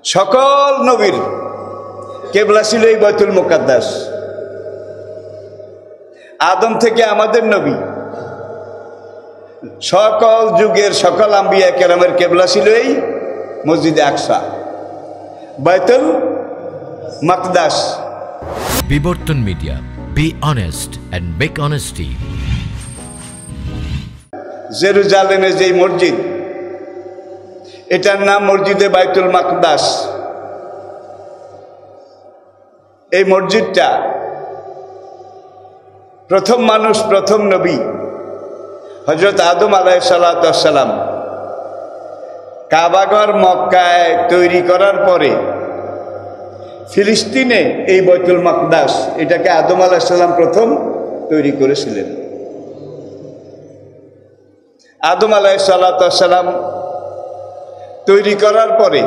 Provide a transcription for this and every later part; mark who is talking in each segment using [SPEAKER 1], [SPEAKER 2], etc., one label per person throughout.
[SPEAKER 1] সকল নবীর কেবলা ছিল এই বাইতুল মুকাদ্দাস। আদম থেকে আমাদের নবী, সকল যুগের সকল আম্বিয়া কেরামের কেবলা ছিল এই মসজিদে আকসা, Baitul Maqdis.
[SPEAKER 2] Bibartan media, be honest and make honesty.
[SPEAKER 1] জেরুজালেমে যেই মসজিদ, এটার নাম মসজিদে বাইতুল মাকদাস। এই মসজিদটা প্রথম মানুষ, প্রথম নবী হযরত আদম আলাইহিসসালাম কাবাঘর মক্কায় তৈরি করার পরে ফিলিস্তিনে এই বাইতুল মাকদাস, এটাকে আদম আলাইহিসসালাম প্রথম তৈরি করেছিলেন। আদম আলাইহিসসালাম তৈরি করার পরে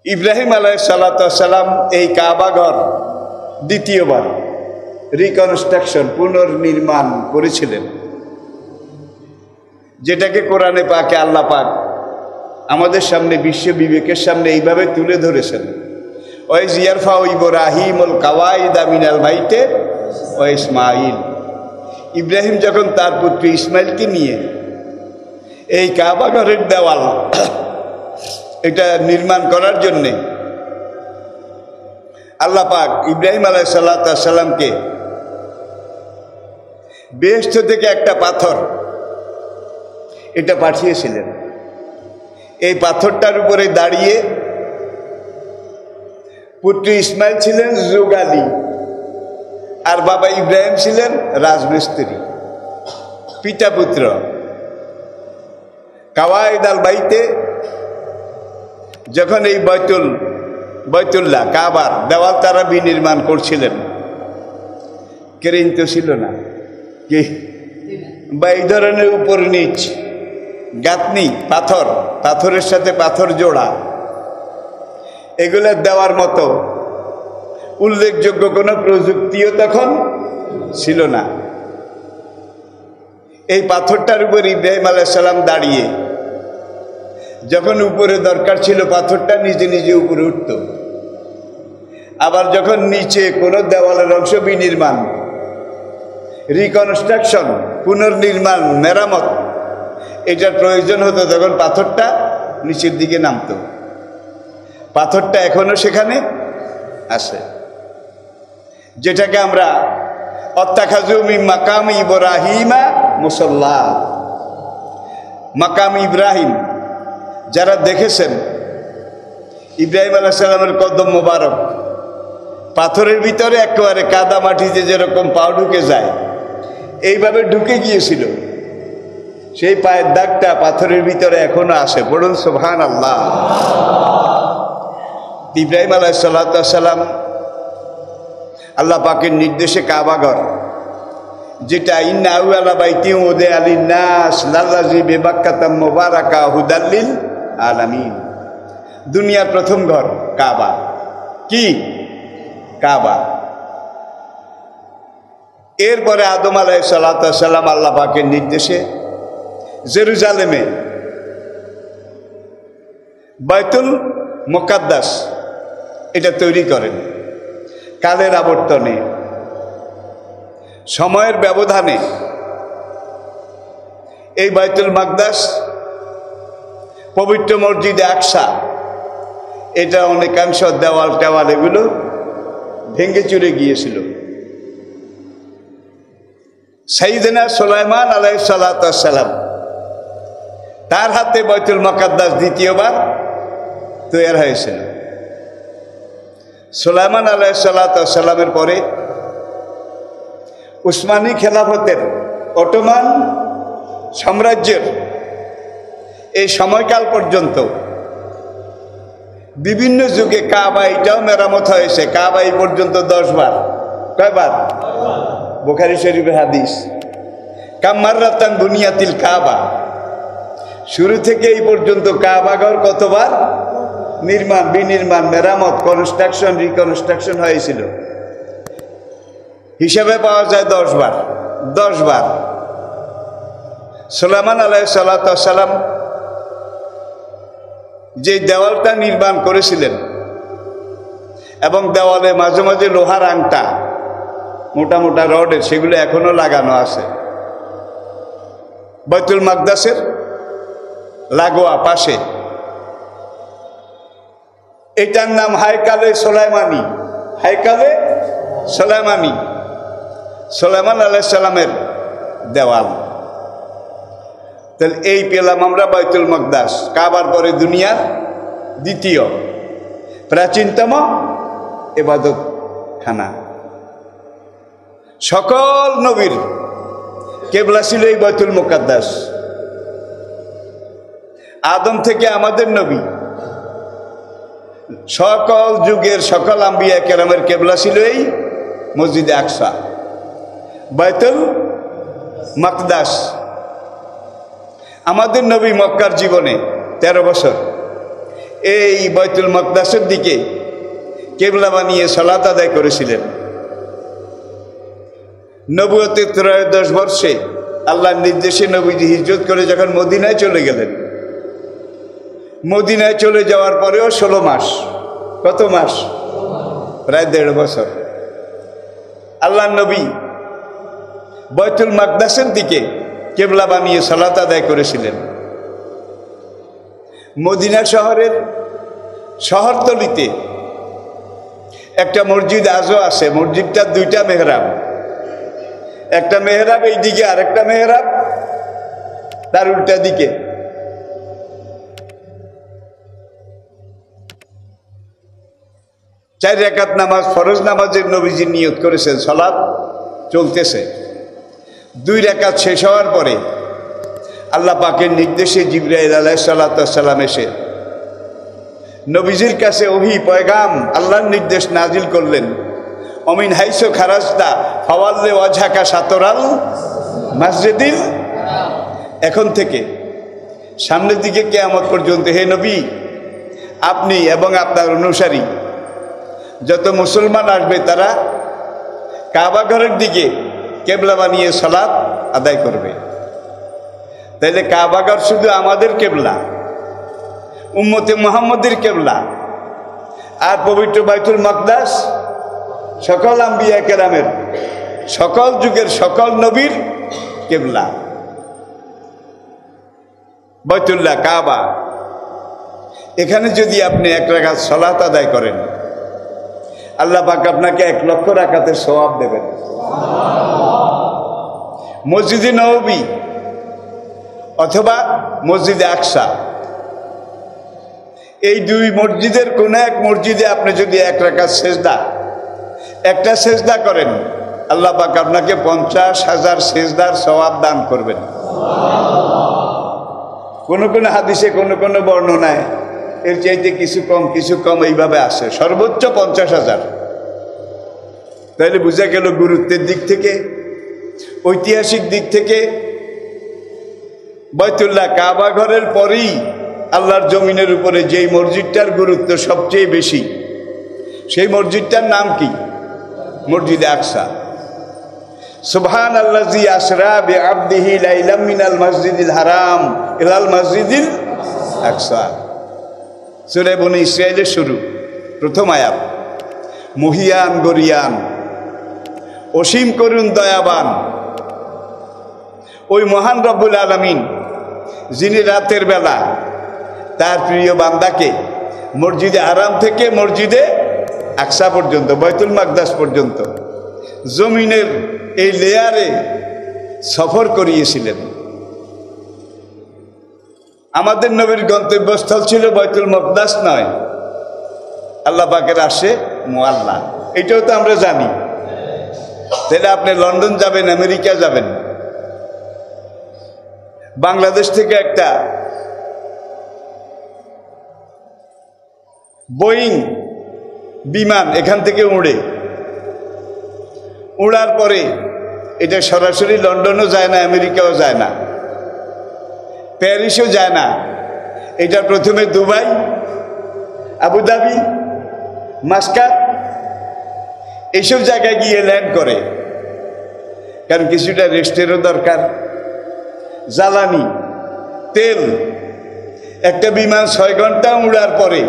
[SPEAKER 1] ইব্রাহিম আলাইহিসসালাম এই কাবাঘর দ্বিতীয়বার রিকনস্ট্রাকশন, পুনর্নির্মাণ করেছিলেন, যেটাকে কোরআনে পাকে আল্লাহ পাক আমাদের সামনে, বিশ্ব বিবেকের সামনে এইভাবে তুলে ধরেছেন, ওয়াইজ ইয়ারফাউ ইব্রাহিমুল কাওয়াইদা মিনাল বাইতে ওয়া ইসমাঈল। ইব্রাহিম যখন তার পুত্র ইসমাইলকে নিয়ে এই কাবাঘরের দেওয়াল এটা নির্মাণ করার জন্যে আল্লাহ পাক ইব্রাহিম আলাইহিসসালামকে বেহেশত থেকে একটা পাথর এটা পাঠিয়েছিলেন। এই পাথরটার উপরে দাঁড়িয়ে পুত্র ইসমাইল ছিলেন যুগালি, আর বাবা ইব্রাহিম ছিলেন রাজমিস্ত্রি, পিতা পুত্র। কাওয়াইদ আল বাইতে যখন এই বাইতুল্লাহ কাবার দেওয়াল তারা বিনির্মাণ করছিলেন, ক্রেন তো ছিল না, কি বা এই ধরনের উপর নিচ গাঁথনি, পাথরের সাথে পাথর জোড়া, এগুলো দেওয়ার মতো উল্লেখযোগ্য কোনো প্রযুক্তিও তখন ছিল না। এই পাথরটার উপর ইব্রাহিম আলাইহিসসালাম দাঁড়িয়ে যখন উপরে দরকার ছিল পাথরটা নিজে নিজে উপরে উঠত, আবার যখন নিচে কোনো দেওয়ালের অংশ বিনির্মাণ, রিকনস্ট্রাকশন, পুনর্নির্মাণ, মেরামত এটার প্রয়োজন হতো, তখন পাথরটা নিচের দিকে নামত। পাথরটা এখনো সেখানে আছে, যেটাকে আমরা অত্তাখাযু মিন মাকাম ইব্রাহিমা মুসাল্লা, মাকাম ইব্রাহিম যারা দেখেছেন, ইব্রাহিম আলাইহিসসালামের কদম মোবারক পাথরের ভিতরে একেবারে কাদা মাটিতে যেরকম পা ঢুকে যায়, এইভাবে ঢুকে গিয়েছিল। সেই পায়ের দাগটা পাথরের ভিতরে এখনো আসে। বলুন সুবহানাল্লাহ। ইব্রাহিম আলাইহিসসালাম আল্লাহ পাকের নির্দেশে কাবাঘর, যেটা ইন্না আউয়ালা বাইতিন উদিআ লিন-নাস লাল্লাযী বিবাক্কাতা মুবারাকা হুদাল লিল আলামিন, দুনিয়ার প্রথম ঘর কাবা। কি কাবা? এরপরে আদম আলাইহিসসালাম আল্লাহ পাকের নির্দেশে জেরুজালেমে বাইতুল মুকাদ্দাস এটা তৈরি করেন। কালের আবর্তনে, সময়ের ব্যবধানে এই বাইতুল মাকদাস, পবিত্র মসজিদে আকসা, এটা অনেকাংশ দেওয়াল টেওয়াল এগুলো ভেঙে চুরে গিয়েছিল। সাইয়েদনা সুলাইমান আলাইহিসসালাম তার হাতে বাইতুল মুকাদ্দাস দ্বিতীয়বার তৈরি হয়েছিল। সুলাইমান আলাইহিসসালামের পরে উসমানী খেলাফতের, অটোমান সাম্রাজ্যের এই সময়কাল পর্যন্ত বিভিন্ন যুগে কাবা এটাও মেরামত হয়েছে। কাবা এই পর্যন্ত 10 বার। কয়বার? বুখারী শরীফের হাদিস, কাম্মারাতান বুনিয়াতিল কাবা, শুরু থেকে এই পর্যন্ত কাবাঘর কতবার নির্মাণ, বিনির্মাণ, মেরামত, কনস্ট্রাকশন, রিকনস্ট্রাকশন হয়েছিল, হিসাবে পাওয়া যায় 10 বার। 10 বার। সুলাইমান আলাইহিসসালাম যে দেওয়ালটা নির্মাণ করেছিলেন এবং দেওয়ালে মাঝে মাঝে লোহার আংটা মোটা মোটা রডের, সেগুলো এখনো লাগানো আছে বাইতুল মাকদাসের লাগোয়া পাশে। এটার নাম হাইকালে সোলাইমানি। হাইকালে সোলাইমানি, সোলাইমান আলাইহিস সালামের দেওয়াল। তাহলে এই পেলাম আমরা বাইতুল মাকদাস, কাবার পরে দুনিয়ার দ্বিতীয় প্রাচীনতম ইবাদত খানা। সকল নবীর কেবলা ছিল এই বাইতুল মুকাদ্দাস। আদম থেকে আমাদের নবী, সকল যুগের সকল আম্বিয়া কেরামের কেবলা ছিল এই মসজিদে আকসা, বাইতুল মাকদাস। আমাদের নবী মক্কার জীবনে 13 বছর এই বাইতুল মাকদাসের দিকে কেবলা বানিয়ে সালাত আদায় করেছিলেন। নবুয়তের 13 বর্ষে আল্লাহর নির্দেশে নবীজি হিজরত করে যখন মদিনায় চলে গেলেন, মদিনায় চলে যাওয়ার পরেও 16 মাস, কত মাস? প্রায় 1.5 বছর আল্লাহর নবী বাইতুল মাকদাসের দিকে কেবলা বানিয়ে সালাত আদায় করেছিলেন। মদিনা শহরের শহরতলিতে একটা মসজিদ আজও আছে। মসজিদটার 2টা মেহরাব, একটা মেহরাব এই দিকে আর একটা মেহরাব তার উল্টা দিকে। চার রাকাত নামাজ, ফরজ নামাজের নবীজি নিয়ত করেছেন, সালাত চলতেছে। 2 রাকাত শেষ হওয়ার পরে আল্লাহ পাকের নির্দেশে জিবরাইল আলাইহিস সালাম এসে নবীজির কাছে ওহী পয়গাম আল্লাহর নির্দেশ নাজিল করলেন, অমিন হাইসো খারাজতা ফাওয়াল্লি ওয়াজহাকা শাতরাল মসজিদিল। এখন থেকে সামনের দিকে কিয়ামত পর্যন্ত হে নবী, আপনি এবং আপনার অনুসারী যত মুসলমান আসবে তারা কাবা ঘরের দিকে কেবলা বানিয়ে সালাত আদায় করবে। তাইলে কাবা ঘর শুধু আমাদের কেবলা, উম্মতে মুহাম্মদের কেবলা, আর পবিত্র বাইতুল মাকদাস সকল আম্বিয়া কেরামের, সকল যুগের সকল নবীর কেবলা। বাইতুল্লাহ কাবা, এখানে যদি আপনি 1 রাকাত সালাত আদায় করেন, আল্লাহ পাক আপনাকে 1 লক্ষ রাকাতের সওয়াব দেবেন। মসজিদে নববী অথবা মসজিদে আকসা, এই 2 মসজিদের কোন এক মসজিদে আপনি যদি 1 রাকাত সেজদা, একটা সেজদা করেন, আল্লাহ পাক আপনাকে 50,000 সেজদার সওয়াব দান করবেন। কোন কোন হাদিসে কোন কোন বর্ণনায় এর চাইতে কিছু কম এইভাবে আসে, সর্বোচ্চ 50,000। তাহলে বোঝা গেল গুরুত্বের দিক থেকে, ঐতিহাসিক দিক থেকে বাইতুল্লাহ কাবা ঘরের পরেই আল্লাহর জমিনের উপরে যেই মসজিদটার গুরুত্ব সবচেয়ে বেশি, সেই মসজিদটার নাম কি? মসজিদে আকসা। সুবহানাল্লাযী আসরা বিআবদিহি লাইলাম মিনাল মসজিদিল হারাম ইলাল মসজিদিল আকসা। সূরা বনী ইসরাঈলের শুরু, প্রথম আয়াত। মহিয়ান গরিয়ান, অসীম করুণ দয়াবান ওই মহান রব্বুল আলামিন, যিনি রাতের বেলা তার প্রিয় বান্দাকে মসজিদে হারাম থেকে মসজিদে আকসা পর্যন্ত, বাইতুল মাকদাস পর্যন্ত জমিনের এই লেয়ারে সফর করিয়েছিলেন। আমাদের নবীর গন্তব্যস্থল ছিল বাইতুল মাকদাস নয়, আল্লাহ পাকের আরশে মুআল্লা। এটাও তো আমরা জানি। তাহলে আপনি লন্ডন যাবেন, আমেরিকা যাবেন, বাংলাদেশ থেকে একটা বোয়িং বিমান এখান থেকে উড়ার পরে এটা সরাসরি লন্ডনও যায় না, আমেরিকাও যায় না, প্যারিসও যায় না। এটা প্রথমে দুবাই, আবুধাবি, মাস্কাট এইসব জায়গায় গিয়ে ল্যান্ড করে, কারণ কিছুটা রেস্টেরও দরকার, জ্বালানি, তেল একটা বিমান 6 ঘন্টা উড়ার পরে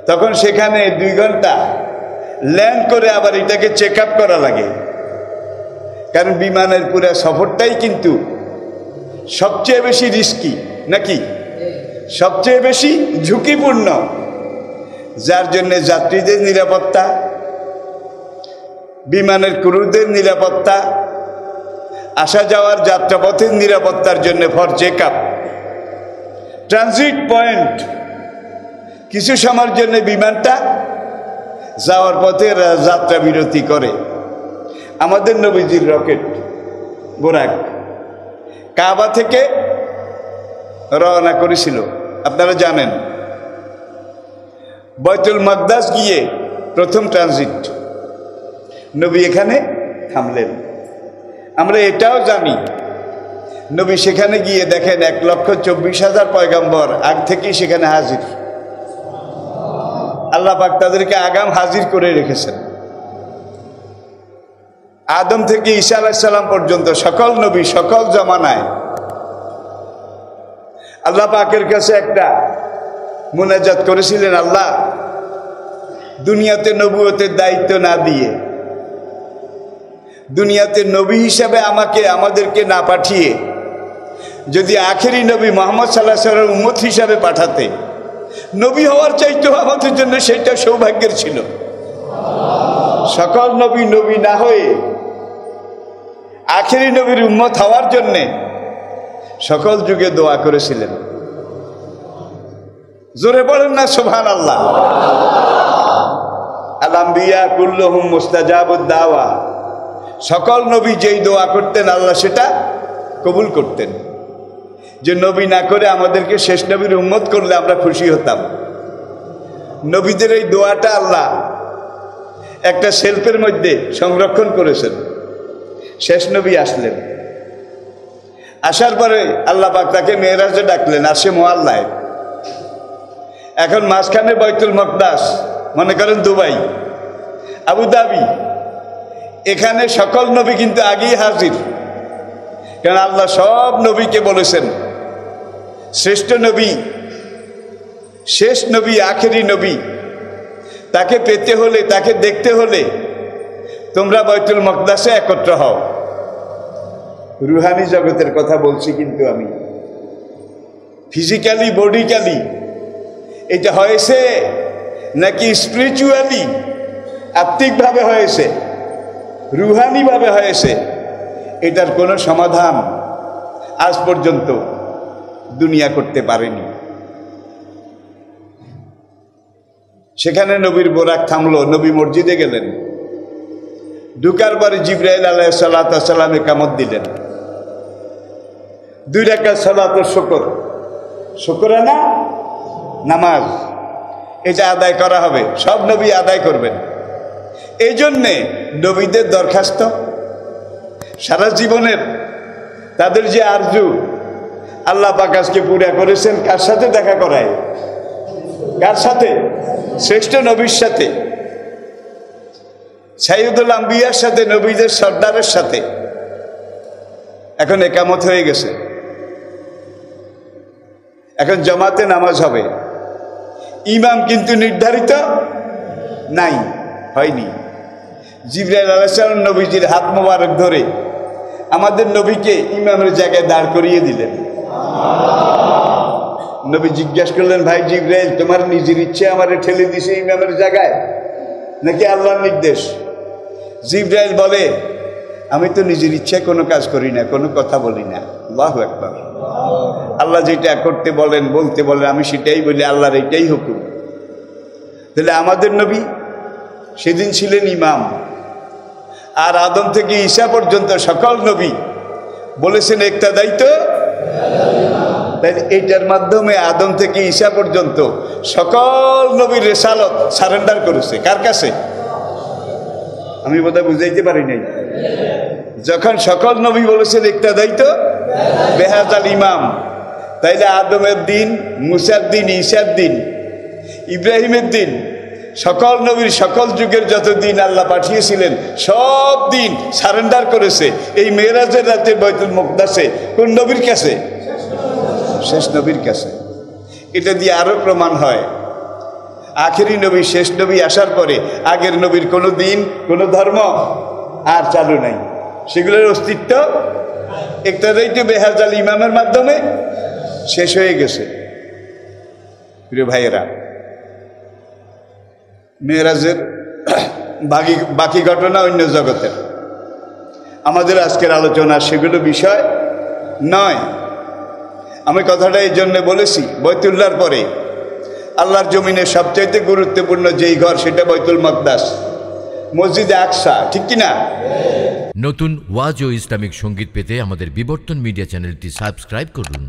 [SPEAKER 1] তখন সেখানে 2 ঘন্টা ল্যান্ড করে আবার এটাকে চেক আপ করা লাগে, কারণ বিমানের পুরো সফরটাই কিন্তু সবচেয়ে বেশি রিস্কি, নাকি সবচেয়ে বেশি ঝুঁকিপূর্ণ, যার জন্য যাত্রীদের নিরাপত্তা, বিমানের ক্রুদের নিরাপত্তা, আসা যাওয়ার যাত্রাপথের নিরাপত্তার জন্য for check up transit point কিছু সময়ের জন্য বিমানটা যাওয়ার পথে যাত্রা বিরতি করে। আমাদের নবীজির রকেট বোরাক কাবা থেকে রওনা করেছিল, আপনারা জানেন, বাইতুল মাকদাস গিয়ে প্রথম ট্রানজিট, নবী এখানে থামলেন। আমরা এটাও জানি নবী সেখানে গিয়ে দেখেন 1,24,000 পয়গম্বর আগ থেকেই সেখানে হাজির। আল্লাহ পাক তাদেরকে আগাম হাজির করে রেখেছেন। আদম থেকে ঈসা আলাইহিস সালাম পর্যন্ত সকল নবী সকল জামানায় আল্লাহ পাকের কাছে একটা মুনাজাত করেছিলেন, আল্লাহ দুনিয়াতে নবুয়তের দায়িত্ব না দিয়ে, দুনিয়াতে নবী হিসাবে আমাদেরকে না পাঠিয়ে যদি আখেরি নবী মুহাম্মদ সাল্লাল্লাহু আলাইহি ওয়াসাল্লামের উম্মত হিসাবে পাঠাতে, নবী হওয়ার চাইতে আমাদের জন্য সেটা সৌভাগ্যের ছিল। সকল নবী নবী না হয়ে আখেরি নবীর উম্মত হওয়ার জন্য সকল যুগে দোয়া করেছিলেন। জোরে বলেন না সুবহানাল্লাহ। আল আম্বিয়া কুল্লুহুম মুস্তাজাবুদ দাওয়া, সকল নবী যেই দোয়া করতেন আল্লাহ সেটা কবুল করতেন। যে নবী না করে আমাদেরকে শেষ নবীর উম্মত করলে আমরা খুশি হতাম। নবীদের এই দোয়াটা আল্লাহ একটা শেলফের মধ্যে সংরক্ষণ করেছেন। শেষ নবী আসলেন, আসার পরে আল্লাহ পাক তাকে মেরাজে ডাকলেন, আসে মুআল্লায়। এখন মাঝখানে বাইতুল মাকদাস, মনে করেন দুবাই, আবুধাবি, এখানে সকল নবী কিন্তু আগেই হাজির। কারণ আল্লাহ সব নবীকে বলেছেন শ্রেষ্ঠ নবী, শেষ নবী, আখেরি নবী, তাকে পেতে হলে, তাকে দেখতে হলে তোমরা বাইতুল মাকদাসে একত্র হও। রুহানি জগতের কথা বলছি কিন্তু আমি, ফিজিক্যালি বডিক্যালি এটা হয়েছে নাকি স্পিরিচুয়ালি আত্মিকভাবে হয়েছে, রুহানিভাবে হয়েছে, এটার কোনো সমাধান আজ পর্যন্ত দুনিয়া করতে পারেনি। সেখানে নবীর বোরাক থামলো, নবী মসজিদে গেলেন। ঢুকার পরে জিবরাইল আলাইহিস সালাম ইকামত দিলেন। 2 রাকাত সালাত শুকর, শুকরানা নামাজ, এটা আদায় করা হবে, সব নবী আদায় করবেন। এই জন্যে নবীদের দরখাস্ত সারা জীবনের তাদের যে আরজু আল্লাহ পাক আজকে পুরা করেছেন। কার সাথে দেখা করায়? কার সাথে? শ্রেষ্ঠ নবীর সাথে, সাইয়্যিদুল আম্বিয়ার সাথে, নবীদের সর্দারের সাথে। এখন একামত হয়ে গেছে, এখন জামাতে নামাজ হবে। ইমাম কিন্তু নির্ধারিত নাই, হয়নি। জিবরাইল আলাইহিস সালাম নবীজির হাত মোবারক ধরে আমাদের নবীকে ইমামের জায়গায় দাঁড় করিয়ে দিলেন। নবী জিজ্ঞাসা করলেন, ভাই জিবরাইল, তোমার নিজের ইচ্ছে আমারে ঠেলে দিছে ইমামের জায়গায় নাকি আল্লাহর নির্দেশ? জিবরাইল বলে, আমি তো নিজের ইচ্ছায় কোনো কাজ করি না, কোনো কথা বলি না। আল্লাহু আকবার। আল্লাহ যেটা করতে বলেন, বলতে বলেন, আমি সেটাই বলি, আল্লাহর এটাই হুকুম। তাহলে আমাদের নবী সেদিন ছিলেন ইমাম, আর আদম থেকে ঈসা পর্যন্ত সকল নবী বলেছেন ইক্তাদাই তো। তাই এইটার মাধ্যমে আদম থেকে ঈসা পর্যন্ত সকল নবীর রিসালত সারেন্ডার করেছে কার কাছে? আমি বোধহয় বুঝাইতে পারি নাই। যখন সকল নবী বলেছেন ইক্তাদাই তো বেহাজাল ইমাম, তাইলে আদমের দিন, মুসার দিন, ঈসার দিন, ইব্রাহিমের দিন, সকল নবীর সকল যুগের যত দিন আল্লাহ পাঠিয়েছিলেন সব দিন সারেন্ডার করেছে এই মেরাজের রাতে বাইতুল মুকদ্দাসে। কোন নবীর কাছে? শেষ নবীর কাছে। এটা দিয়ে আরো প্রমাণ হয় আখেরি নবী শেষ নবী আসার পরে আগের নবীর কোনো দিন কোনো ধর্ম আর চালু নাই, সেগুলোর অস্তিত্ব একটাই তো বেহাজাল ইমামের মাধ্যমে শেষ হয়ে গেছে। প্রিয় ভাইয়েরা, মেরাজের বাকি ঘটনা অন্য জগতের, আমাদের আজকের আলোচনা সেগুলো বিষয় নয়। আমি কথাটা এই জন্য বলেছি, বাইতুল্লাহর পরে আল্লাহর জমিনে সবচাইতে গুরুত্বপূর্ণ যেই ঘর সেটা বাইতুল মাকদাস, মসজিদে আকসা, ঠিক কিনা?
[SPEAKER 2] নতুন ওয়াজ ও ইসলামিক সঙ্গীত পেতে আমাদের বিবর্তন মিডিয়া চ্যানেলটি সাবস্ক্রাইব করুন।